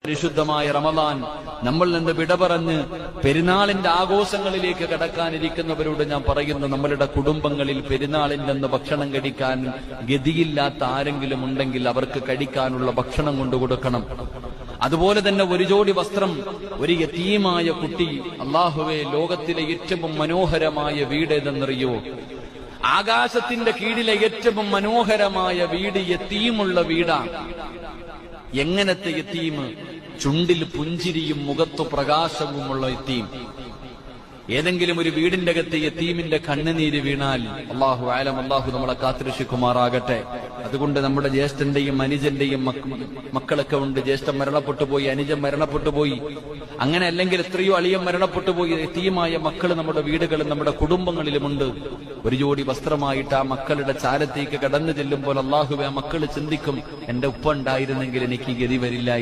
പരിശുദ്ധമായ റമദാൻ നമ്മൾ നിന്ന് വിട പറഞ്ഞ് പെരുന്നാളിന്റെ ആഘോഷങ്ങളിലേക്ക് കടക്കാനിരിക്കുന്നവരോട് ഞാൻ പറയുന്നു, നമ്മളുടെ കുടുംബങ്ങളിൽ പെരുന്നാളിന്റെ അന്ന് ഭക്ഷണം കഴിക്കാൻ ഗതിയില്ലാത്ത ആരെങ്കിലും ഉണ്ടെങ്കിൽ അവർക്ക് കഴിക്കാനുള്ള ഭക്ഷണം കൊണ്ടുകൊടുക്കണം. അതുപോലെ തന്നെ ഒരു ജോഡി വസ്ത്രം ഒരു യതീമായ കുട്ടി. അല്ലാഹുവേ, ലോകത്തിലെ ഏറ്റവും മനോഹരമായ വീട് ഏതെന്നറിയോ? ആകാശത്തിന്റെ കീഴിലെ ഏറ്റവും മനോഹരമായ വീട് യതീമുള്ള വീടാണ്. എങ്ങനത്തെ യതീം? ചുണ്ടിൽ പുഞ്ചിരിയും മുഖത്തു പ്രകാശവുമുള്ള യതീം. ഏതെങ്കിലും ഒരു വീടിന്റെ അകത്ത് യതീമിന്റെ കണ്ണുനീര് വീണാൽ അല്ലാഹു ആലം, അല്ലാഹു നമ്മളെ കാത്തുരക്ഷിക്കുമാറാകട്ടെ. അതുകൊണ്ട് നമ്മുടെ ജ്യേഷ്ഠന്റെയും അനുജന്റെയും മക്കളൊക്കെ ഉണ്ട്. ജ്യേഷ്ഠൻ മരണപ്പെട്ടുപോയി, അനുജൻ മരണപ്പെട്ടുപോയി, അങ്ങനെ അല്ലെങ്കിൽ എത്രയോ അളിയൻ മരണപ്പെട്ടുപോയി. യതീമായ മക്കൾ നമ്മുടെ വീടുകളും നമ്മുടെ കുടുംബങ്ങളിലുമുണ്ട്. ഒരു ജോഡി വസ്ത്രമായിട്ട് ആ മക്കളുടെ ചാരത്തേക്ക് കടന്നു ചെല്ലുമ്പോൾ അല്ലാഹുവേ, ആ മക്കൾ ചിന്തിക്കും, എന്റെ ഉപ്പ ഉണ്ടായിരുന്നെങ്കിൽ എനിക്ക് ഗതി വരില്ലായിരുന്നു.